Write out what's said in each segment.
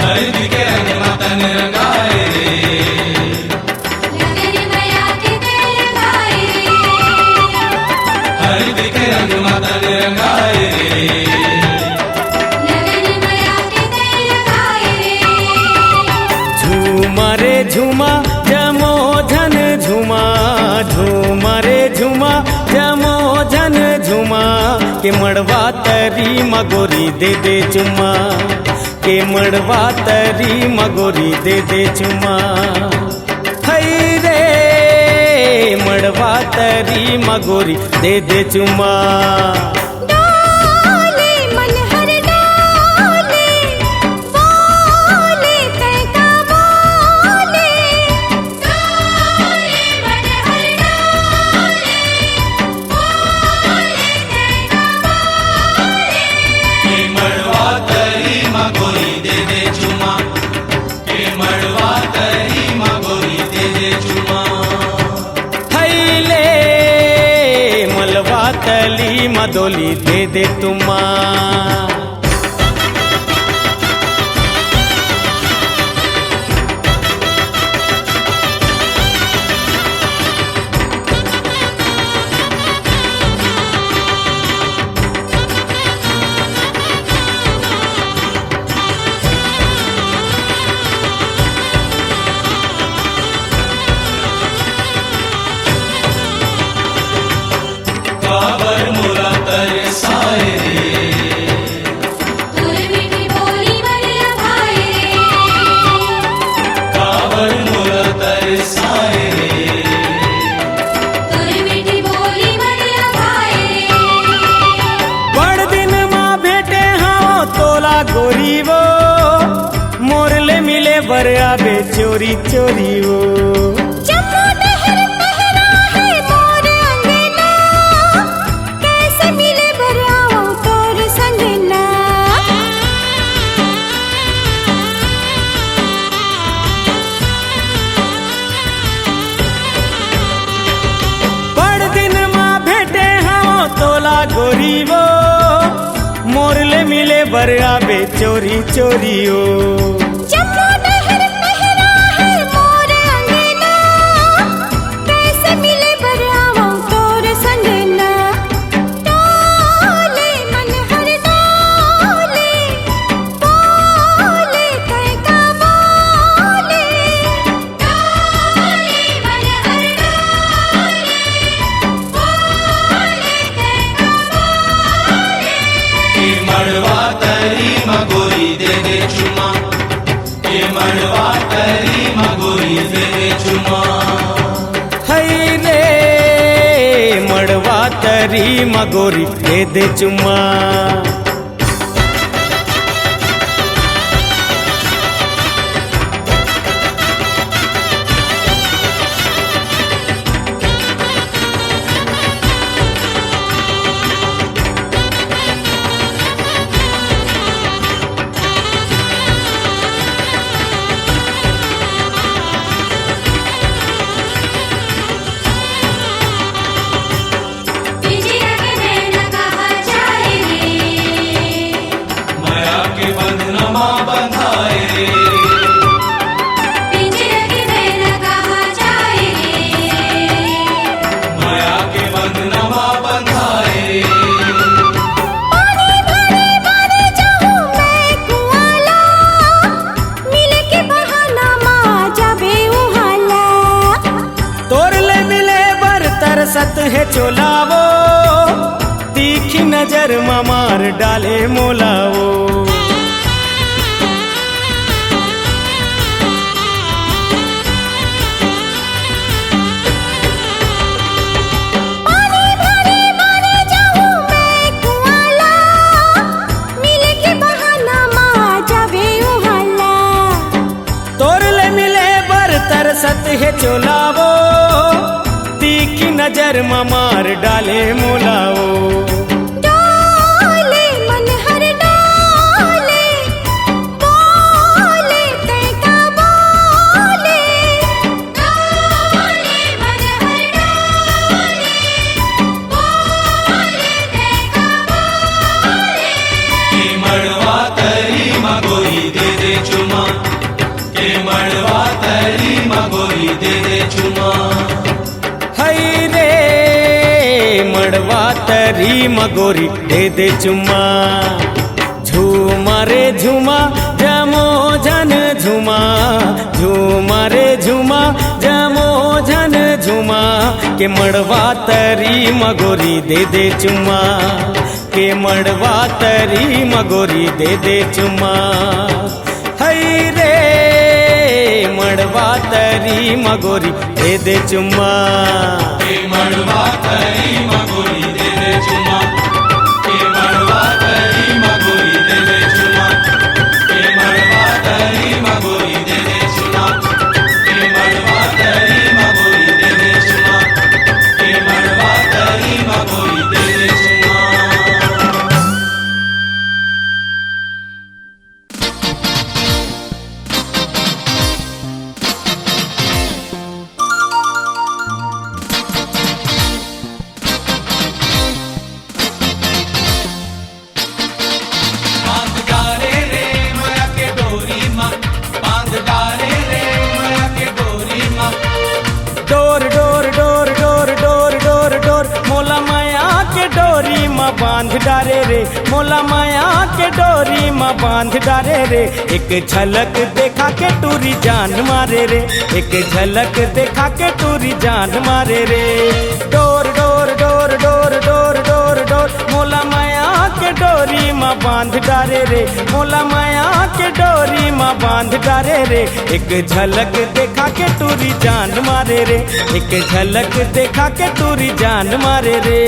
हल्दी के रंग में तन रंगाए रे, लगन मैया के तेल लगाए रे, हल्दी के रंग में तन रंगाए रे, लगन मैया के तेल लगाए रे। झूमा रे झूमा जमो झन झूमा, झूमा रे झूमा जमो झन झूमा, के मड़वा तरी मगोरी दे दे चुम्मा, के मड़वा तरी मगोरी दे दे चुम्मा। हई रे मड़वा तरी मगोरी दे दे चुम्मा। डोले मन हर डोले, बोले कैका बोले, डोले मन हर डोले, बोले कैका बोले। के मड़वा तरी मगोरी दे दे चुमा, के मड़वा तरी मगोरी दे दे चुमा। थैले मलवा तली मदोली दे दे तुमा। काबर मोरा तरसाए रे, तुर मीठी बोली मरिया भाई रे, काबर मोरा तरसाए रे, तुर मीठी बोली मरिया भाई रे। बड़ दिन माँ भेटे हाँ तोला गोरी वो, मोरले मिले बर आबे चोरी चोरी वो। जम्मू नहर पहरा है मोर अंगना, कैसे मिले बराओ तोर संगना। बड़ दिन माँ भेटे हाँ तोला गोरी वो, मोरले मिले बर आबे चोरी चोरी वो। जम्मू नहर पहरा है मोर अंगना, कैसे मिले बराओ तोर संगना। डोले मन हर डोले, बोले कैका बोले, डोले मन हर डोले, बोले कैका बोले। के मड़वा तरी मगोरी दे दे चुमा, के मड़वा तरी मगोरी दे दे चुमा। हई रे मड़वा तरी मगोरी दे दे चुम्मा। पिंजरा के नैना कहाँ जाए रे, माया के बंधनमा बंधाए रे, पिंजरा के नैना कहाँ जाए रे। माया के बंधनमा बंधाए रे, पानी भरे भरे जाऊं मैं कुआला, मिले के बहाना माँ जाबे उहाला। तोरले मिले बर तरसत है चोलावो, तीखी नजर मार डाले मोलावो। पानी भरे भरे जाऊं मैं कुआला, मिले के बहाना माँ जाबे उहाला। तोरले मिले बर तरसत है चोलावो, तीखी नजर मार डाले मोलावो। डोले मन हर डोले, बोले कैका बोले, डोले मन हर डोले, बोले कैका बोले। के मड़वा तरी मगोरी दे दे चुमा, मड़वा तरी मगोरी दे दे चुमा हई रे मड़वा तरी मगोरी दे दे चुम्मा झूमा रे झूमा जमो झन झूमा झूमा रे झूमा जमो झन झूमा के मड़वा तरी मगोरी दे दे चुम्मा के मड़वा तरी मगोरी दे दे चुम्मा हई रे मड़वा तरी मगोरी दे दे चुम्मा के मड़वा तरी मगोरी दे दे चुमा के मड़वा तरी मगोरी दे दे चुमा के मड़वा तरी मगोरी दे दे चुमा के मड़वा तरी मगोरी दे दे चुमा के मड़वा तरी मगोरी दे दे चुमा बांध डाले रे माया के डोरी माँ बांध डाले रे माया के डोरी माँ डोर डोर डोर डोर डोर डोर डोर मोला माया के डोरी माँ बांध डारे रे मोला माया के डोरी माँ बांध डारे रे एक झलक देखा के टूरी जान मारे रे एक झलक देखा के टूरी जान मारे रे डोर डोर डोर डोर डोर डोर डोर मोला माया के डोरी माँ बांध डारे रे मोला माया के डोरी माँ बांध डारे रे एक झलक देखा के टूरी जान मारे रे एक झलक देखा के टूरी जान मारे रे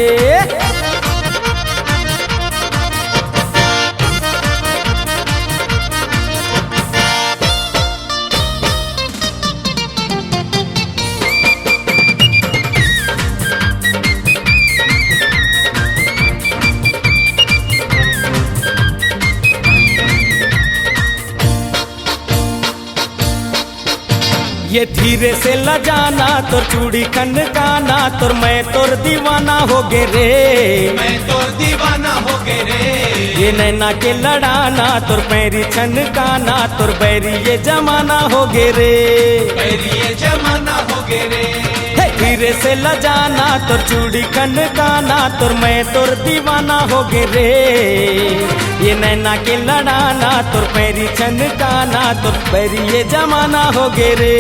ये धीरे से लजाना तोर चूड़ी खनकाना तोर मैं तोर दीवाना हो गे रे मैं तो दीवाना हो गए रे ये नैना के लड़ाना तोर पैरी छनकाना तोर बैरी ये जमाना हो गे रे मेरी ये जमाना हो गए रे हे धीरे से लजाना तोर चूड़ी खनकाना तोर मैं तोर दीवाना हो गे रे ये नैना के लड़ाना तोर पैरी छनकाना तोर पैरी ये जमाना हो गे रे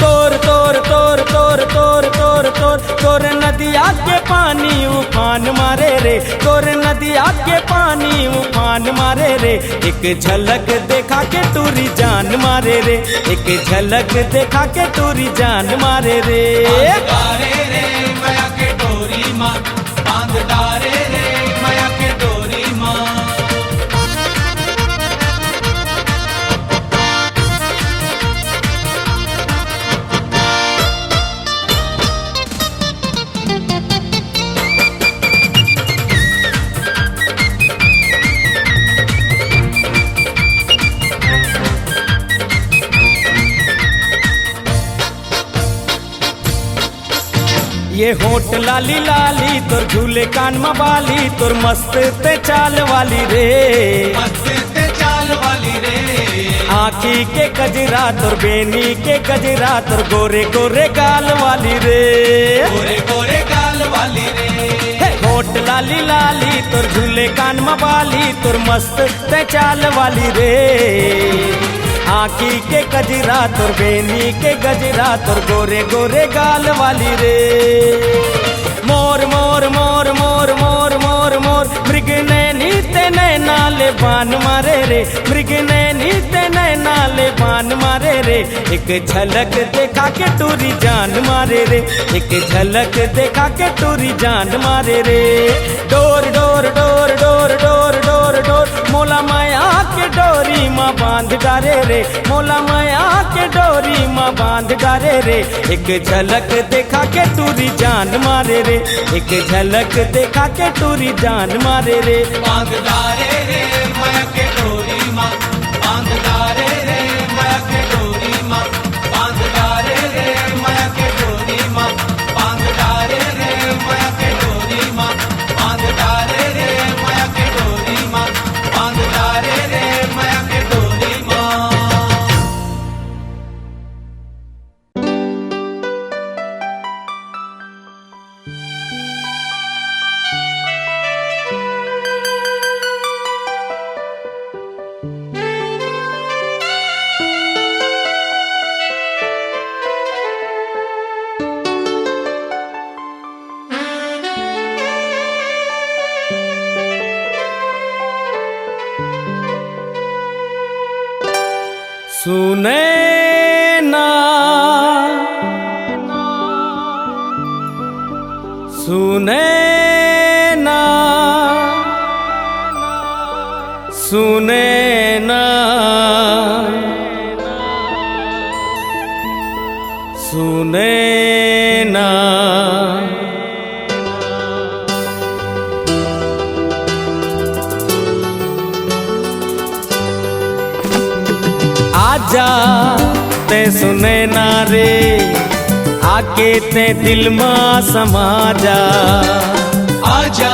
तोर तोर तोर तोर तोर तोर तोर तोर नदिया के पानी उफान मारे रे तोर नदिया के पानी उफान मारे रे एक झलक देखा के टूरी जान मारे रे एक झलक देखा के टूरी जान मारे रे बांध डाले रे माया के डोरी माँ बांध डाले रे माया के डोरी माँ ये होठ लाली लाली तोर झूले कान में बाली तोर मस्त ते चाल वाली रे मस्त ते चाल वाली रे आँखी के गजरा तोर बेनी के गजरा तोर गोरे गोरे गाल वाली रे गोरे गोरे गाल वाली रे हे होठ लाली लाली तोर झूले कान में बाली तोर मस्त ते चाल वाली रे आँखी के गजरा तोर बेनी के गजरा तोर गोरे गोरे गाल वाली रे मोर मोर मोर मोर मोर मोर मोर मृग नैनी ते नाले बान मारे रे मृग नैनी ते नाले बान मारे रे एक झलक देखा के टूरी जान मारे रे एक झलक देखा के टूरी जान मारे रे डोर डोर डोर डोर डोर डोर डोर मोला माया के डोरी माँ बांध डारे रे मोला माया के डोरी माँ बांध डारे रे एक झलक देखा के टूरी जान मारे रे एक झलक देखा के टूरी जान मारे रे बांध डाले रे माया के डोरी माँ बांध डाले रे माया के डोरी माँ बांध डाले रे माया के डोरी माँ बांध डाले रे माया के डोरी माँ बांध डाले रे माया के डोरी माँ बांध डाले रे माया के डोरी माँ सुने ना सुने ना सुने ना सुने ना आजा ते सुने ना रे, आके ते दिल मा समा जा। आजा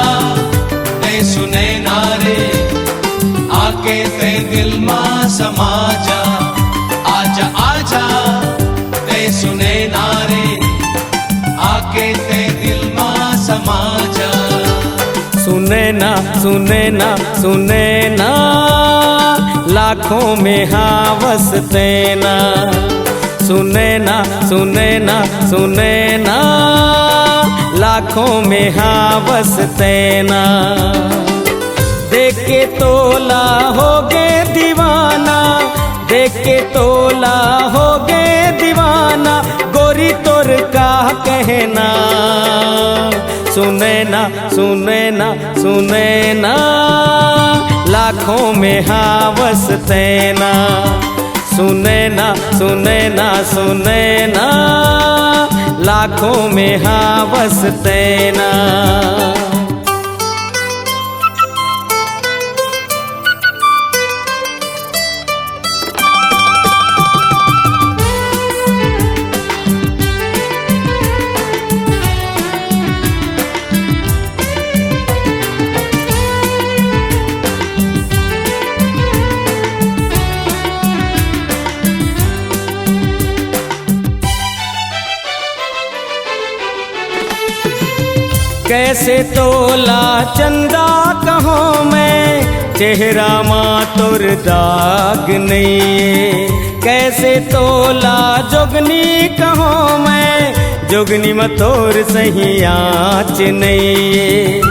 ते सुने ना रे, आके ते दिल मा समा जा। आजा आजा ते सुने ना रे, आके ते दिल मा समा जा। सुने ना सुने ना सुने ना, लाखों में हावसते ना। सुने ना सुने ना सुने ना, लाखों में हावसते ना। देख के तोला होगे दीवाना, देख के तोला होगे दीवाना, गोरी तोर का कहना। सुने ना सुने ना सुने ना, लाखों में हावसते ना। सुने ना सुने ना सुने ना, लाखों में हावसते ना। कैसे तोला चंदा कहों मैं, चेहरा माँ तोर दाग नहीं। कैसे तोला जोगनी कहों मैं, जोगनी में तोर सही आँच नहीं।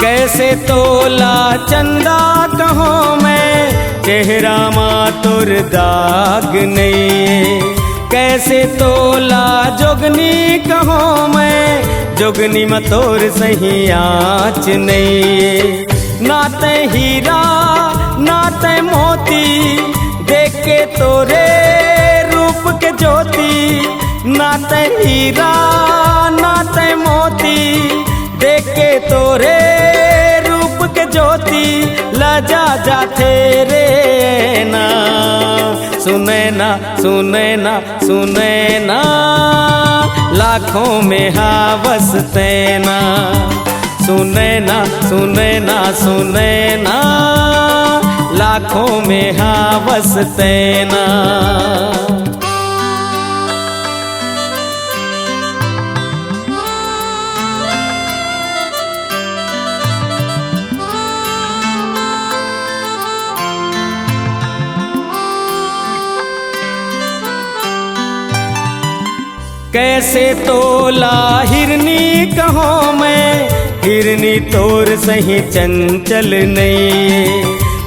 कैसे तोला चंदा कहों मैं, चेहरा माँ तोर दाग नहीं। कैसे तोला जोगनी कहों मैं, जोगनी में तोर सही आँच नहीं। नाते हीरा नाते मोती, देख के तोरे रूप के ज्योति। नाते हीरा नाते मोती, देख के तोरे रूप के ज्योति। लजा जाते रे ना, सुने ना सुने ना सुने ना, लाखों में हावसते ना। सुने ना सुने ना सुने ना, लाखों में हावसते ना। कैसे तोला हिरनी कहों मैं, हिरनी तोर सही चंचल नहीं।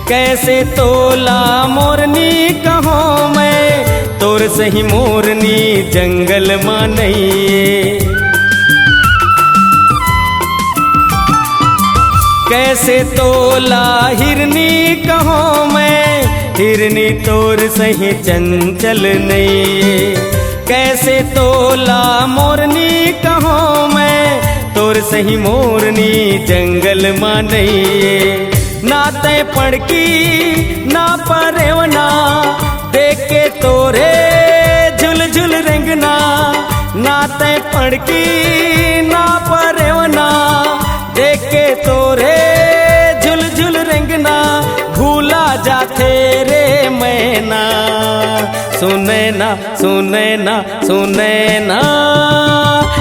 कैसे तोला मोरनी कहों मैं, तोर सही मोरनी जंगल मां नहीं। कैसे तोला हिरनी कहों मैं, हिरनी तोर सही चंचल नहीं। कैसे तोला मोरनी कहों मैं, तोर सही मोरनी जंगल मां नहीं। नाते पड़की ना परेवना, देख के तोरे झुल झुल रेंगना। नाते पड़की ना परेवना, देख के तोरे झुल झुल रेंगना। भूला जाते रे मैना, सुने ना सुने ना सुने ना,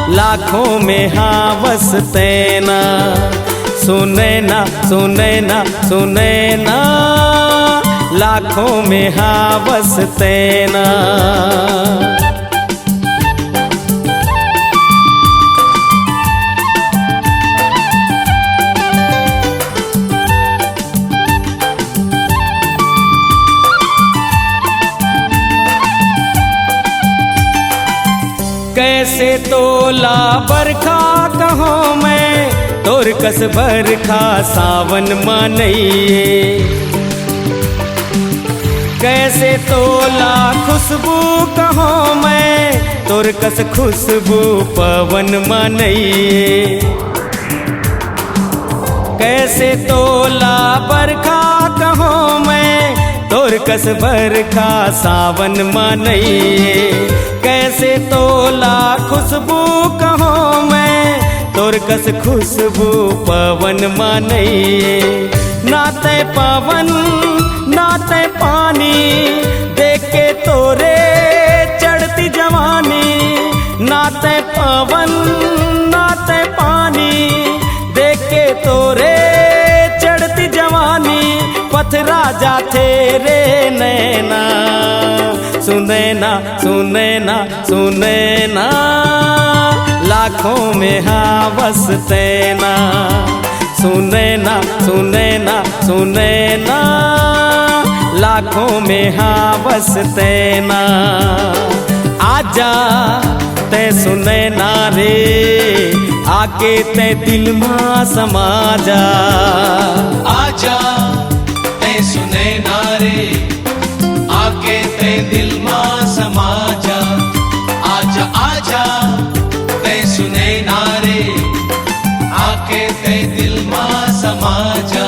लाखों में हावसते ना। सुने ना सुने ना सुने ना, लाखों में हावसते ना। कैसे तोला बरखा कहो मैं तोर कस बरखा सावन मनइए। कैसे तोला खुशबू कहो मैं तोर कस खुशबू पवन मनइए। कैसे तोला बरखा कहो मैं तोर कस बरखा सावन मनइए। कैसे तोला खुशबू कहो मैं तोर कस खुशबू पवन मनइए। नाते पवन नाते पानी देख के तोरे चढ़ती जवानी। नाते पवन नाते पानी देख के तोरे चढ़ती जवानी। पथरा जाते रे नैना सुने ना सुने ना सुने ना लाखों में हाँ बसते ना। सुने ना सुने ना सुने ना लाखों में हाँ बसते ना। आजा ते सुने ना रे आके ते दिल मां समा जा। आजा ते सुने ना रे आके ते दिल मां समा जा। आजा आजा ते सुने ना रे आके ते दिल मां समा जा।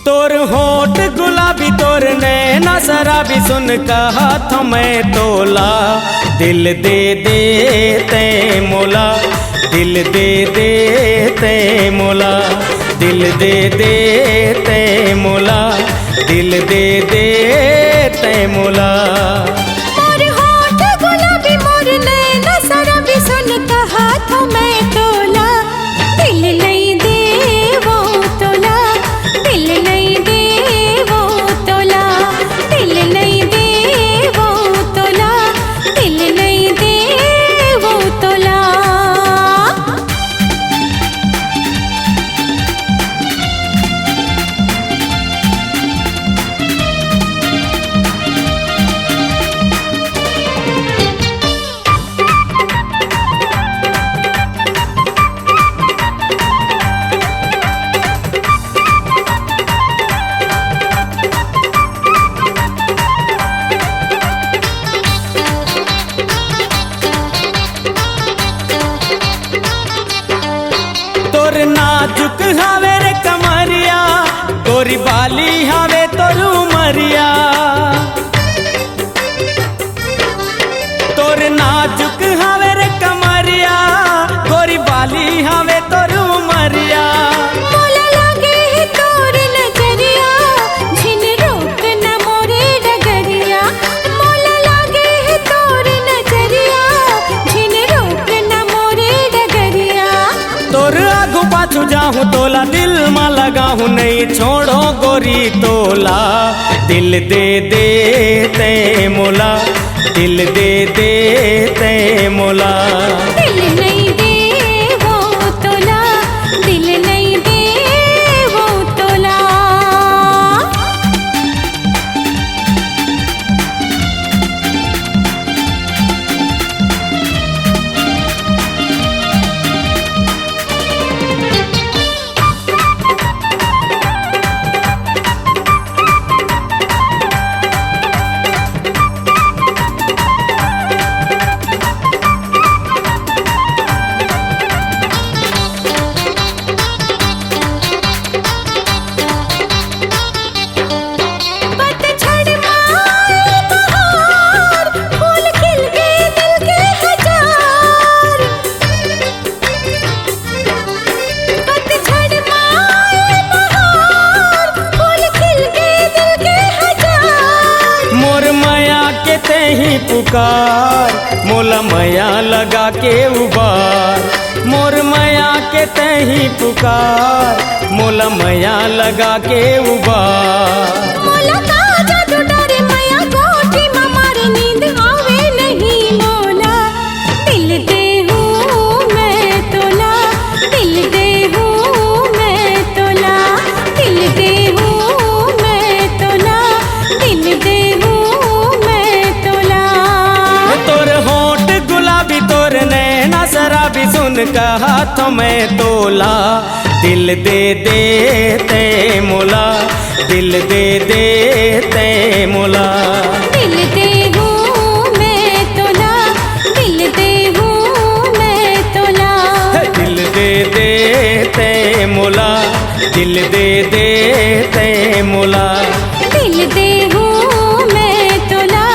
तोर होठ गुलाबी तोर नैना शराबी सुन कहा था मैं तोला। दिल दे दे ते मोला दिल दे दे ते मोला दिल दे दे ते मोला दिल दे दे ते मोला। मोर होठ गुलाबी मोर नैना शराबी सुन कहा था मैं तोला। दिल नहीं दे वो तोला दिल नहीं दे वो तोला दिल नहीं दे वो तोला दिल नहीं दे वो तोला। तोर नाजुक हावे रे कमरिया गोरी बाली हावे तोर उमरिया। तोर नाजुक हावे रे कमरिया गोरी बाली हावे तोर उमरिया। मोला लागे है तोर नजरिया झिन रोक न मोरे डगरिया। मोला लागे है तोर नजरिया झिन रोक न मोरे डगरिया। तोर आगू पाछू जाहूँ तोला दिल में लगाहूँ नहीं छोड़ो गोरी तोला। दिल दे दे ते मोला दिल दे दे ते मोला। दिल नहीं दे वो तोला दिल नहीं दे वो तोला। पुकार, मोला मया लगा के उबार। मोर मया के तही पुकार, मोला मया लगा के उबार। मोला का जादू डरे मैया कोठी में मारे नींद आवे नहीं मोला। दिल दे हूँ मैं तोला, दिल दे हूँ मैं तोला, दिल दे हूँ मैं तोला, दिल दे हूँ मैं तोला। तोर होंठ गुलाबी तोर नैना शराबी सुन का हाथों में तोला। दिल दे ते मोला, दिल दे ते मोला। दिल दे हूँ मैं तोला, दिल दे हूँ मैं तोला। दिल दे ते मोला, दिल दे ते मोला। दिल दे हूँ मैं तोला,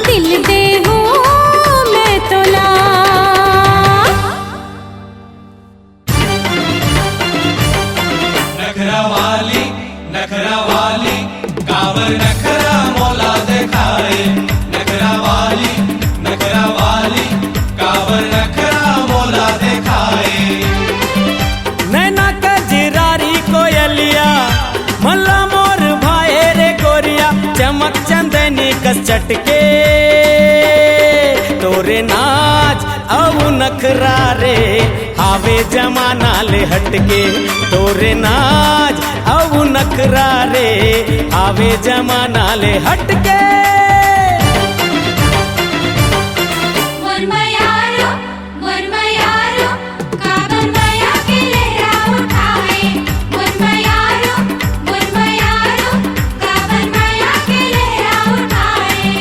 दिल दे हूँ मैं तोला। नखरा वाली काबर नखरा मोला दिखाए। नखरा वाली काबर नखरा मोला दिखाए। नैना कजरारी कोयलिया मल्ला मोर भाई रे गोरिया, चमक चंदनी कस चटके तोरे नाच औ नखरा रे आवे जमाना ले हटके। तोरे नाच औ नखरा रे आवे जमाना ले हटके। काबर मैया के लहरा उठाए। काबर मैया के लहरा उठाए।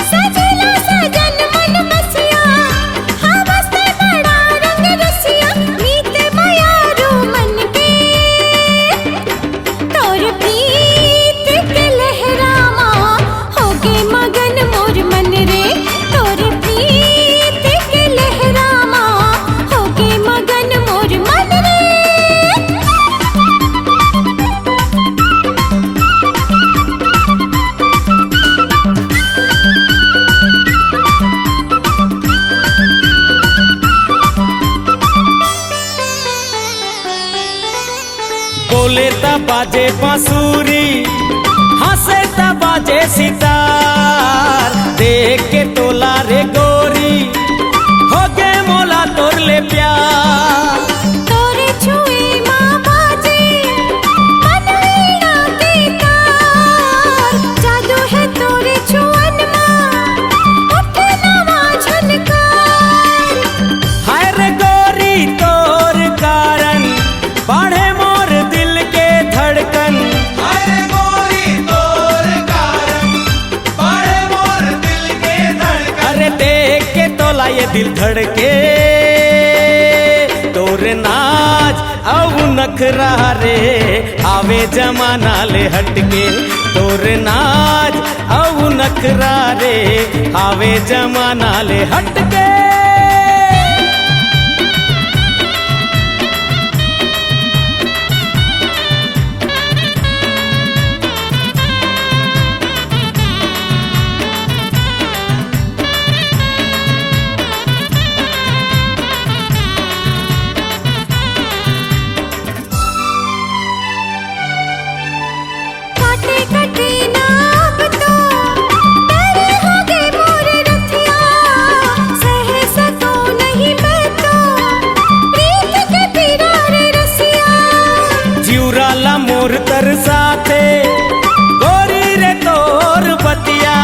सजला सजन मन बसिया, हवस से बड़ा रंग रसिया। मीत मयारू मन के तोर प्रीत के लहरा माँ होगे मगन मोर मन रे। तोर प्रीत के लहरा माँ होगे मगन मोर मन रे। बोले ता बाजे बांसुरी, हंसे ता बाजे सितार। देख के तोला रे गोरी हो गे मोला तोर ले प्यार। तोरे छुए माँ बाजे मनवीणा के तार। जादू है तोरे छुअन माँ उठे नवा झनकार। हाय रे गोरी तोर कारण बढ़े मोर दिल के धड़कन। अरे गोरी तोर कारण बढ़े मोर दिल के धड़कन। अरे देख के तोला ये दिल धड़के। तोर नाच औ नखरा रे आवे जमाना ले हटके। तोर नाच औ नखरा रे आवे जमाना ले हटके। काटे कटे नाप तो तेरे हो गए मोर रथिया। सह सको नहीं मैं तो प्रीत के पीरार रसिया। जिउराला मोर तरसाथे गोरी रे तोर बतिया।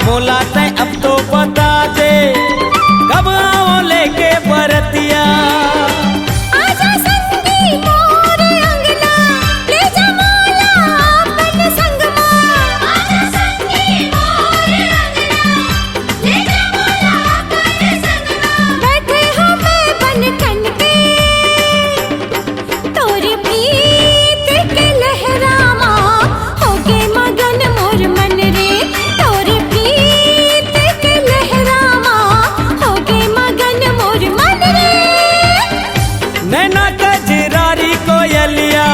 मोला तै अब तो बता दे कब आओ लेके बरतिया। आजा संगी मोर अंगना, ले जा मोला अपन संगमा। आजा संगी मोर अंगना, ले जा मोला अपन संगमा। बैठे हो मैं बन ठन के तोरी प्रीत के लहरा माँ होगे मगन मोर मन रे। तोरी प्रीत के लहरा माँ होगे मगन मोर मन रे। नैना कजरारी कोयलिया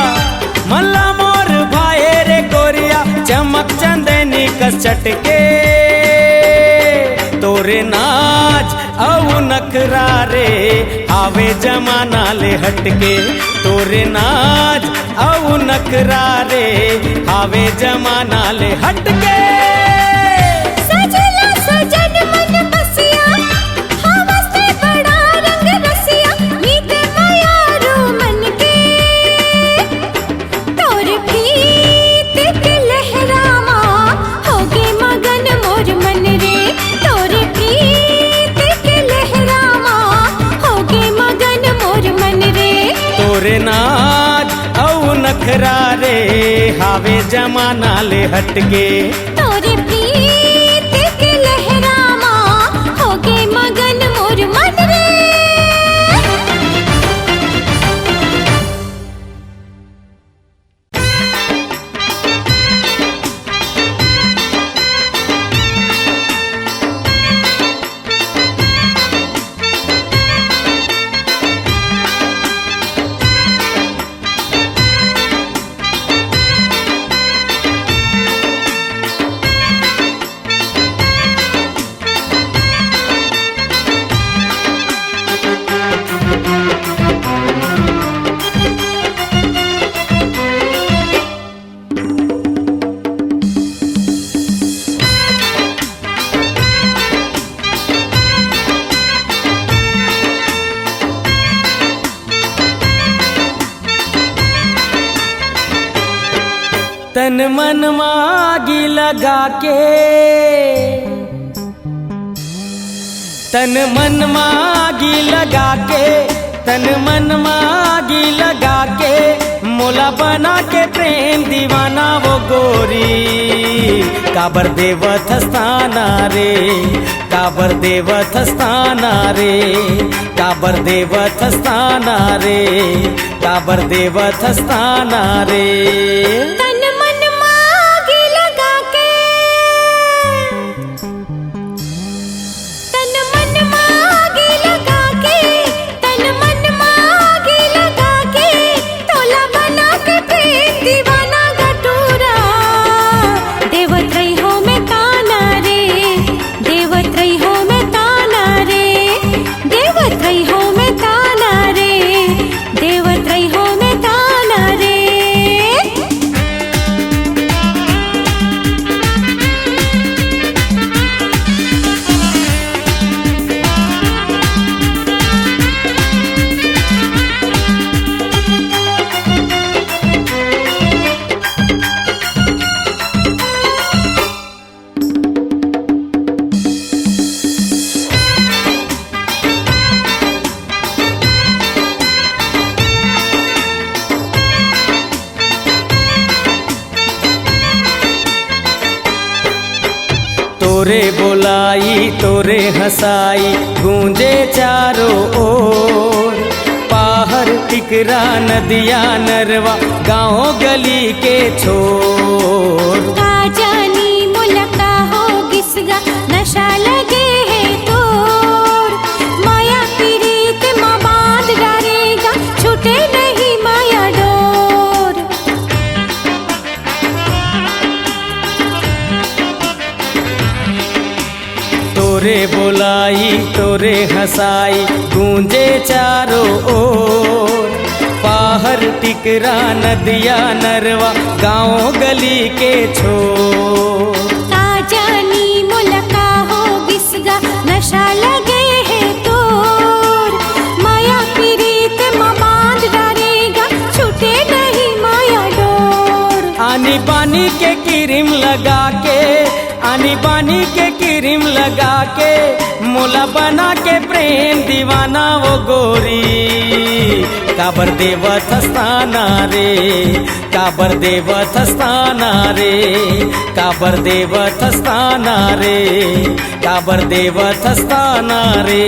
मल्ला मोर भाई रे गोरिया, चमक चंदनी कस चटके तोरे नाच औ नखरा रे आवे जमाना ले हटके तोरे नाच औ नखरा रे आवे जमाना ले हटके सजला सजन मन बसिया हवा से बड़ा रंग रसिया मीत मायारो मन के तोर प्रीत के लहरामा होगे मगन मोर मन रे तोर प्रीत के लहरामा होगे मगन मोर मन रे तोरे नाच औ नखरा रे हावे जमाना ले हटके तोरे प्रीत के लहरामा होगे मगन मोर मन रे तन मन मागी लगा के तन मन मागी लगा के तन मन मागी लगा के मोला बना के प्रेम दीवाना वो गोरी काबर देवत स्थाना रे काबर देवत स्थाना रे काबर देवत स्थाना रे काबर देवत स्थाना रे तन मन मागे लगा के तन मन मागे लगा के तन मन मागे लगा के तोला बना के प्रेम दीवाना गटूरा देवत रही हो मैं ताना रे देवत रही हो मैं ताना रे देवत रही हो मैं ताना रे देवत रही हो मैं ताना रे तोरे बोलाई तोरे हंसाई गूंजे चारों ओर पाहर टिकरा नदिया नरवा गाँव गली के छोर का जानी मुलका हो गिसगा नशा लगे है तोर माया पीरीत माँ बांध डालेगा छूटे नहीं माया डोर तोरे बोलाई तोरे हंसाई गूंजे चारों ओर पाहर टिकरा नदिया नरवा गाँव गली के छोर का जानी मुलका हो गिसगा नशा लगे है तोर माया पीरीत माँ बांध डालेगा छूटे नहीं माया डोर आनी बानी के क्रीम लगा के आनी बानी के क्रीम लगा के मोला बना के प्रेम दीवाना वो गोरी काबर देवत स्थाना रे काबर देवत स्थाना रे काबर देवत स्थाना रे काबर देवत स्थाना रे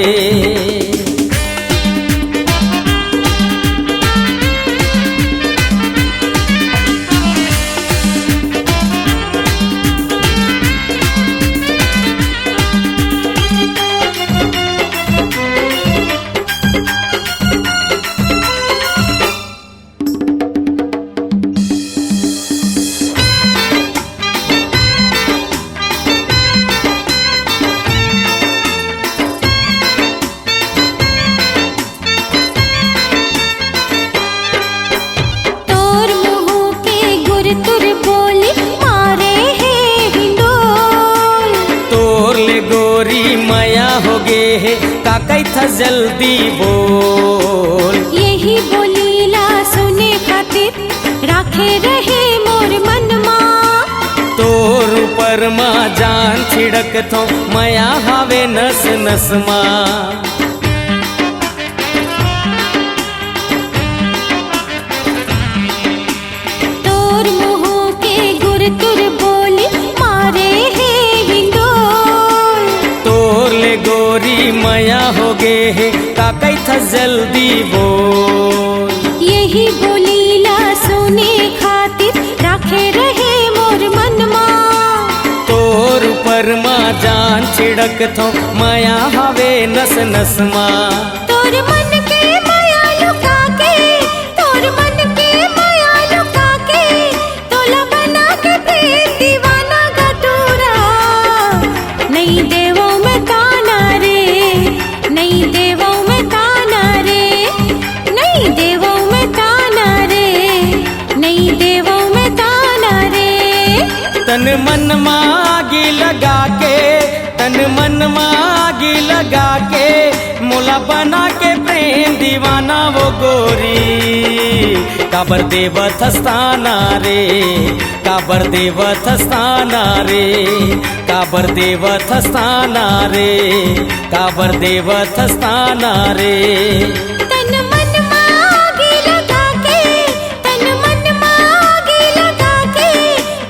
होगे है का कैथा जल्दी बोल। यही बोलीला सुने खातिर राखे रहे मोर मनमा। तोर ऊपर माँ जान छिड़क थो मया हावे नस नस माँ। तोर मुँह के गुर तुर बोली मारे है हिंदोल। तोर ले गोरी मया होगे है का कैथा जल्दी बोल। यही बोलीला सुने खातिर राखे रहे मोर मनमा। तोर ऊपर माँ जान छिड़क थो मया हावे नस नस माँ। तोर मन के माया लुका के, तोर मन के माया लुका के, तोला बना के प्रेम दीवाना गटूरा। नहीं देवो मैं ताना रे, नहीं देवो मैं ताना रे, नहीं देवो मैं ताना रे, नहीं देवो मैं ताना रे। तन मन मागी लगा के, तन मन मागी लगा के, मोला बना के प्रेम दीवाना वो गोरी। काबर देवत हस्ताना रे, काबर देवत हस्ताना रे, काबर देवत हस्ताना रे, काबर देवत हस्ताना रे। तन मन मागी लगा के, तन मन मागी लगा के,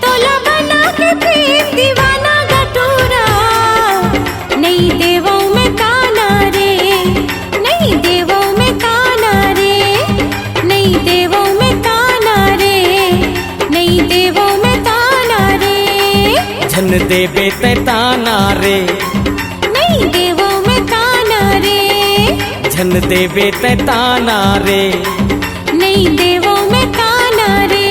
तोला बना के प्रेम दीवाना गटूरा। नहीं देवो मैं ताना रे, नहीं देवो मैं ताना रे, नहीं देवो मैं ताना रे, नहीं देवो मैं ताना रे। झन देवे ते ताना रे, नहीं देवो मैं ताना रे, झन देवे ते ताना रे। नहीं देवो मैं ताना रे।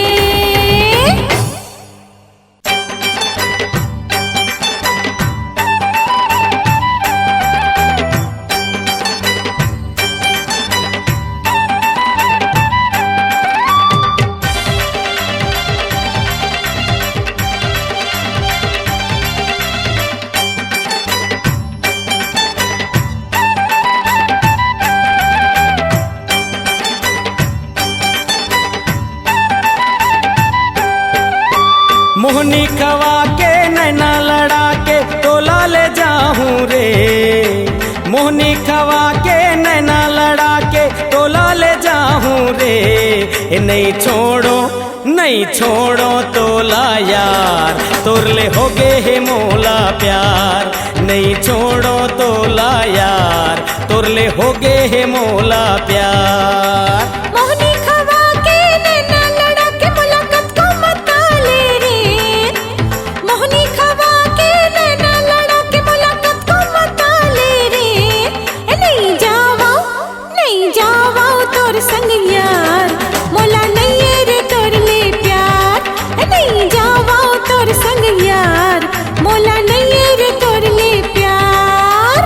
मोहनी खवा के नैना लड़ा के तोला ले जाऊं रे। मोहनी खवा के नैना लड़ा के तोला ले जाऊं रे। ए नहीं छोड़ो, नहीं छोड़ो तोला यार, तोरले होगे है मोला प्यार। नहीं छोड़ो तोला यार, तोरले होगे है मोला प्यार। मोहनी खवा के नैना लड़ा के मुलाकात को मता ले रे। मोहनी खवा के नैना लड़ा के मुलाकात को मता ले रे। ए नहीं जावा तोर संग यार, मोला नहीं है रे तोर ले प्यार। ए नहीं जावा तोर संग यार, मोला नहीं है रे तोर ले प्यार।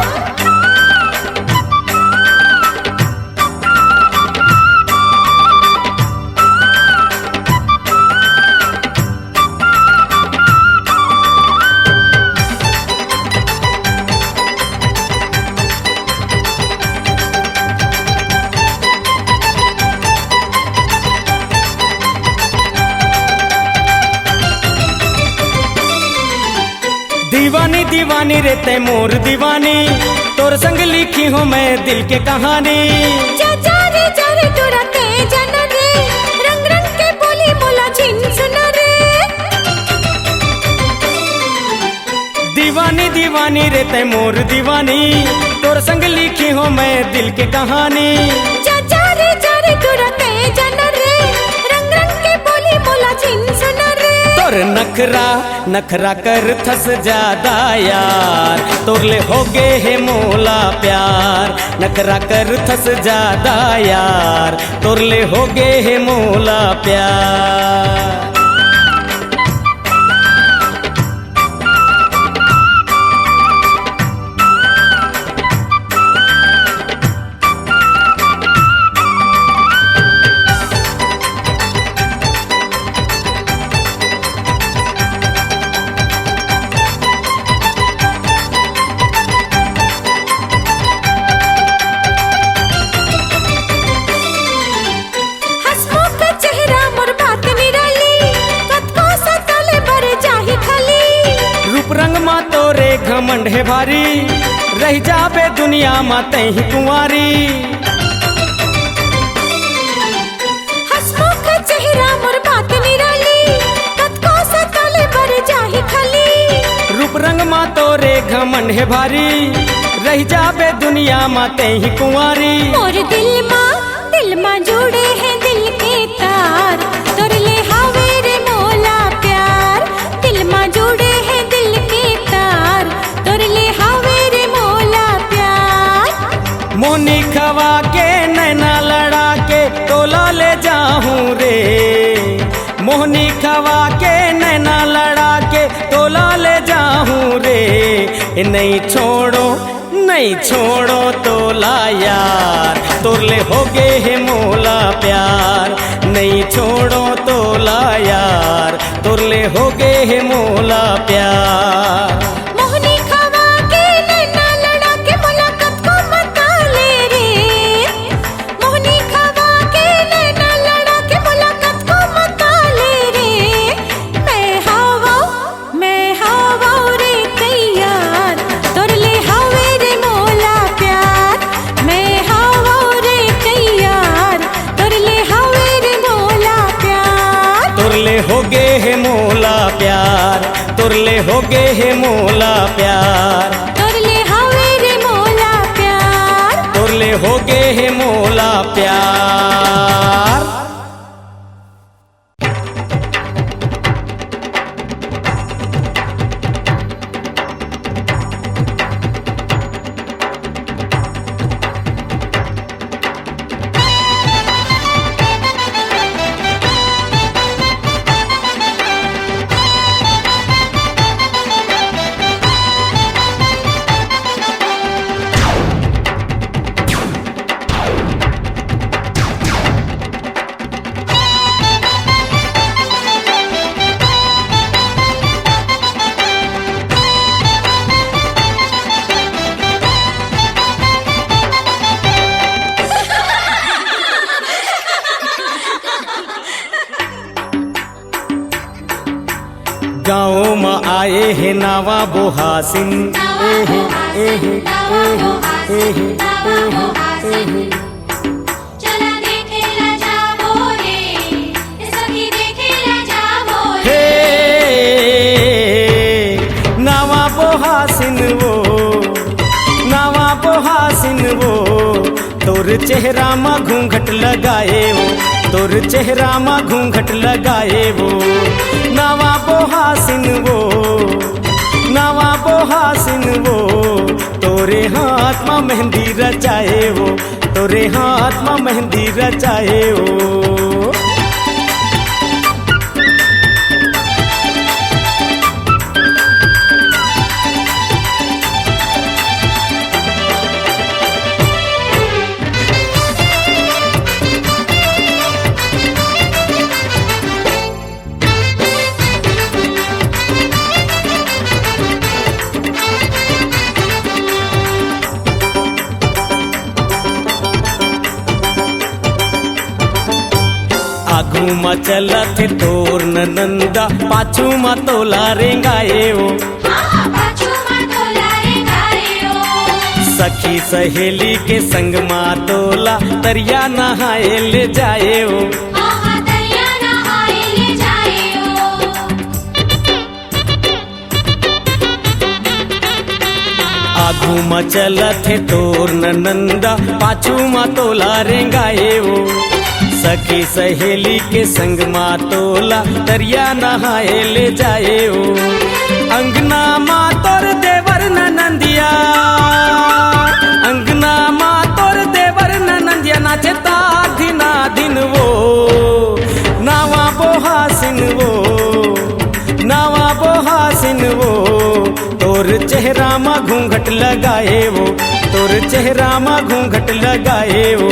दीवानी दीवानी रे ते मोर दीवानी, तोर संग लिखी हूँ मैं दिल के कहानी। जा रे तोरा ते जन रे, रंग रंग के बोली बोला छिन सुन रे। दीवानी दीवानी रे ते मोर दीवानी, तोर संग लिखी हूँ मैं दिल के कहानी। जा रे तोरा ते जन रे, रंग रंग के बोली बोला छिन सुन रे। तोर नखरा नखरा कर थस ज्यादा यार, तोरले होगे है मोला प्यार। नखरा कर थस ज्यादा यार, तोरले होगे है मोला प्यार। घमंड है भारी, रह जाबे दुनिया माते ही कुंवारी। हसमुख चेहरा मोर बात निराली, कतको सताले बर जाही खाली। रूप रंग मा तोरे घमंड है भारी, रह जाबे दुनिया माते ही कुंवारी। मोर दिल मा जुड़े हैं दिल के तार, तोर ले हावे रे मोला प्यार। दिल मा जुड़े हैं दिल के तार, तोर ले हावे रे मोला प्यार। मोनी खवा के नैना लड़ा के तोला ले जाऊं रे, मोहनी खवा के नैना लड़ा के तोला ले जाऊं रे। नहीं छोड़ो तोला यार, तोरले होगे है मोला प्यार। नहीं छोड़ो तोला यार, तोरले होगे है मोला प्यार। मोहनी खवा के नैना लड़ा के मुलाकात को मता ले रे। मोहनी खवा के नैना लड़ा के मुलाकात को मता ले रे। मैं हवा रे तैयार, तोर ले हावे रे मोला प्यार। मैं हवा रे तैयार, तोर ले हावे रे मोला प्यार। तोरले होगे है मोला प्यार, तोरले होगे है मोला प्यार। तोरले हावे रे मोला प्यार, तोरले होगे है मोला प्यार। गाँव में आए है नावा बोहासिन, एहे एहे एहे एहे एहे। चला देखेला जाबो रे, सखी देखेला जाबो रे। हे नावा बोहासिन वो, नावा बोहासिन वो, तोर चेहरा मा घूंघट लगाए वो, तोर चेहरा मा घूंघट लगाए वो। नावा बोहासिन वो, नावा बोहासिन वो, तोरे हाथ में मेहंदी रचाए वो, तोरे हाथ में मेहंदी रचाए वो। आगू मा चलत तोर नंदा, पाछू मा तोला रेंगाए वो। पाछू मा तोला रेंगाए ओ। सखी सहेली के संग मा तोला तरिया नहाए ले जाए वो। दरिया नहाए ले जाए ओ। आगू मा चलत तोर नंदा, पाछू मा तोला रेंगाए वो। सखी सहेली के संग मा तोला तरिया नहाए ले जाए ओ। अंगना मा तोर देवर नंदिया, अंगना मा तोर देवर नंदिया नाचे ताधिना दिन वो। नावा बोहासिन वो, नावा बोहासिन वो, तोर चेहरा मा घूंघट लगाए वो, तोर चेहरा मा घूंघट लगाए वो।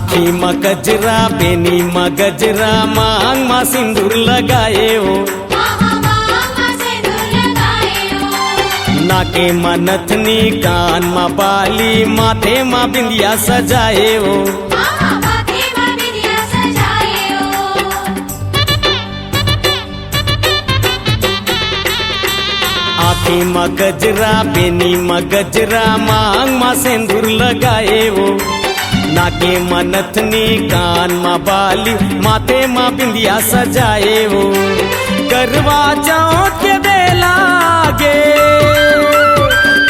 आँखी में गजरा बेनी में गजरा मांग में सिंदूर लगाए हो नाके में नथनी कान में बाली माथे में बिंदिया सजाए हो आँखी में गजरा बेनी में गजरा मांग में सिंदूर लगाए हो नाके में नथनी कान में बाली माथे में बिंदिया सजाए हो करवा चौथ के बेला गे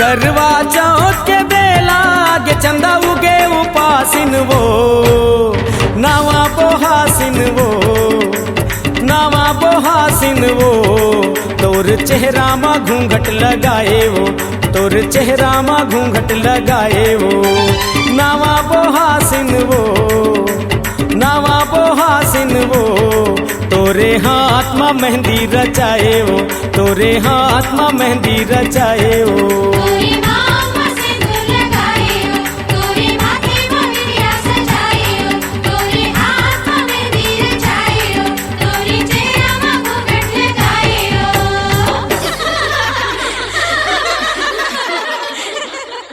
करवा चौथ के बेला गे चंदा उगे उपासिन वो नावा बोहासिन वो नावा बोहासिन वो तोर चेहरा में घूंघट लगाए वो तोर चेहरा में घूंघट लगाए वो नावा बोहासिन वो नावा बोहासिन वो तोरे हाथ में मेहंदी रचाए वो तोरे हाथ में मेहंदी रचाए वो